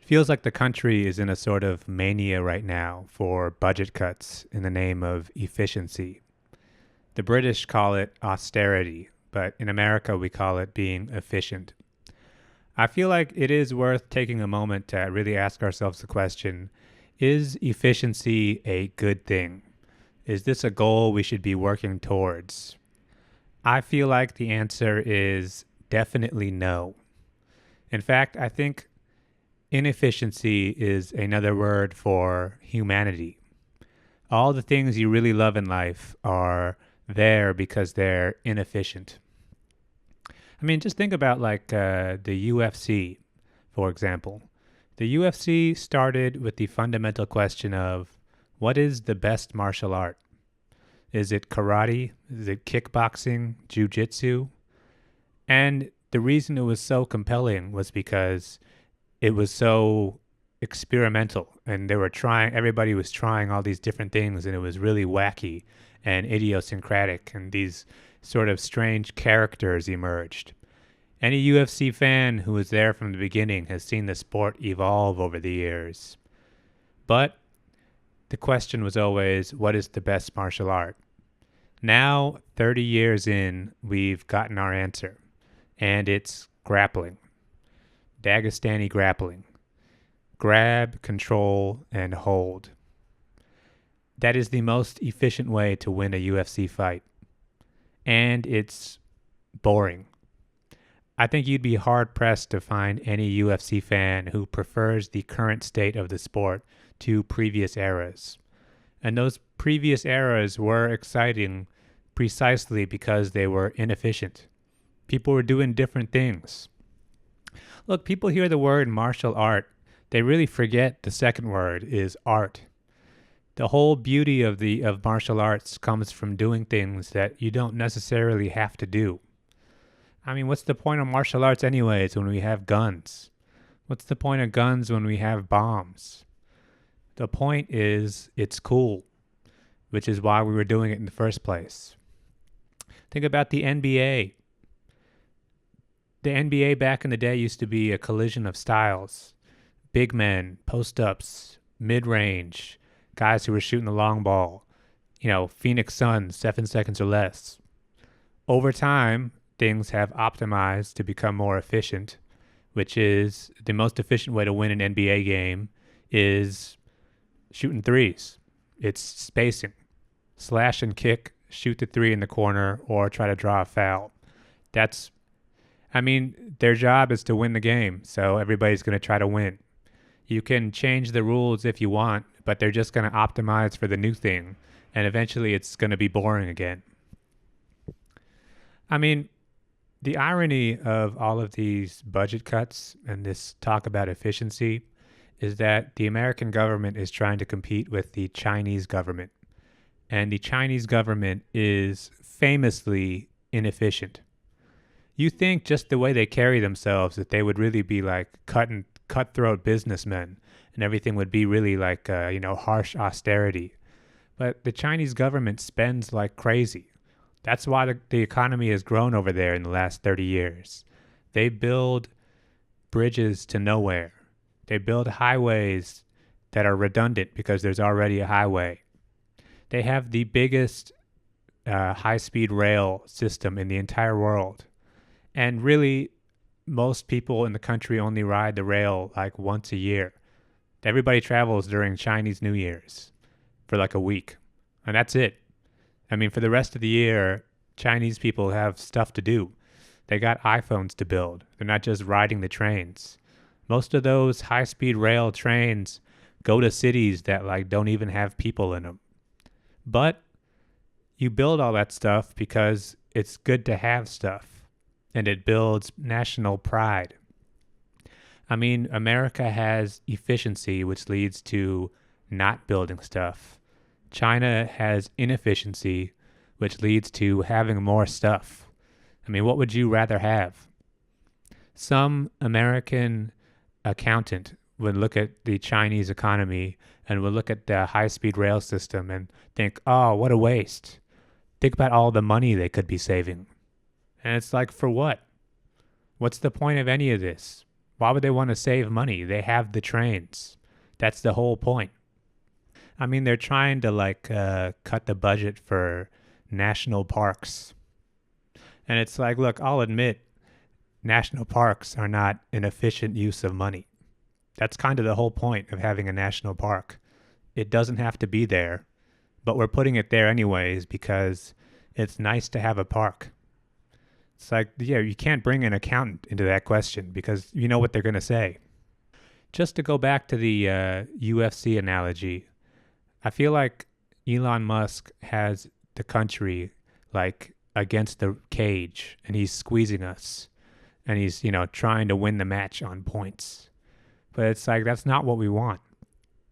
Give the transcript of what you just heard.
Feels like the country is in a sort of mania right now for budget cuts in the name of efficiency. The British call it austerity, but in America we call it being efficient. I feel like it is worth taking a moment to really ask ourselves the question, is efficiency a good thing? Is this a goal we should be working towards? I feel like the answer is definitely no. In fact, I think inefficiency is another word for humanity. All the things you really love in life are there because they're inefficient. I mean, just think about the UFC, for example. The UFC started with the fundamental question of what is the best martial art? Is it karate? Is it kickboxing? Jiu-jitsu? And the reason it was so compelling was because it was so experimental and everybody was trying all these different things and it was really wacky and idiosyncratic and these sort of strange characters emerged. Any UFC fan who was there from the beginning has seen the sport evolve over the years. But the question was always, what is the best martial art? Now, 30 years in, we've gotten our answer, and it's grappling. Dagestani grappling. Grab, control, and hold. That is the most efficient way to win a UFC fight. And it's boring. I think you'd be hard pressed to find any UFC fan who prefers the current state of the sport to previous eras. And those previous eras were exciting precisely because they were inefficient. People were doing different things. Look, people hear the word martial art, they really forget the second word is art. The whole beauty of martial arts comes from doing things that you don't necessarily have to do. I mean, what's the point of martial arts anyways when we have guns? What's the point of guns when we have bombs? The point is it's cool, which is why we were doing it in the first place. Think about the NBA. The NBA back in the day used to be a collision of styles. Big men, post-ups, mid-range, guys who were shooting the long ball. Phoenix Suns, 7 seconds or less. Over time, things have optimized to become more efficient, which is the most efficient way to win an NBA game is shooting threes. It's spacing. Slash and kick, shoot the three in the corner, or try to draw a foul. Their job is to win the game, so everybody's going to try to win. You can change the rules if you want, but they're just going to optimize for the new thing, and eventually it's going to be boring again. The irony of all of these budget cuts and this talk about efficiency is that the American government is trying to compete with the Chinese government. And the Chinese government is famously inefficient. You think just the way they carry themselves that they would really be like cutthroat businessmen and everything would be really like, harsh austerity. But the Chinese government spends like crazy. That's why the economy has grown over there in the last 30 years. They build bridges to nowhere. They build highways that are redundant because there's already a highway. They have the biggest high-speed rail system in the entire world. And really, most people in the country only ride the rail like once a year. Everybody travels during Chinese New Year's for like a week. And that's it. For the rest of the year, Chinese people have stuff to do. They got iPhones to build. They're not just riding the trains. Most of those high-speed rail trains go to cities that like don't even have people in them. But you build all that stuff because it's good to have stuff, and it builds national pride. America has efficiency, which leads to not building stuff. China has inefficiency, which leads to having more stuff. What would you rather have? Some American accountant would look at the Chinese economy and would look at the high-speed rail system and think, oh, what a waste. Think about all the money they could be saving. And it's like, for what? What's the point of any of this? Why would they want to save money? They have the trains. That's the whole point. I mean, they're trying to cut the budget for national parks. And it's like, look, I'll admit national parks are not an efficient use of money. That's kind of the whole point of having a national park. It doesn't have to be there, but we're putting it there anyways because it's nice to have a park. It's like, yeah, you can't bring an accountant into that question because you know what they're going to say. Just to go back to the UFC analogy, I feel like Elon Musk has the country against the cage and he's squeezing us and he's, trying to win the match on points. But it's like, that's not what we want.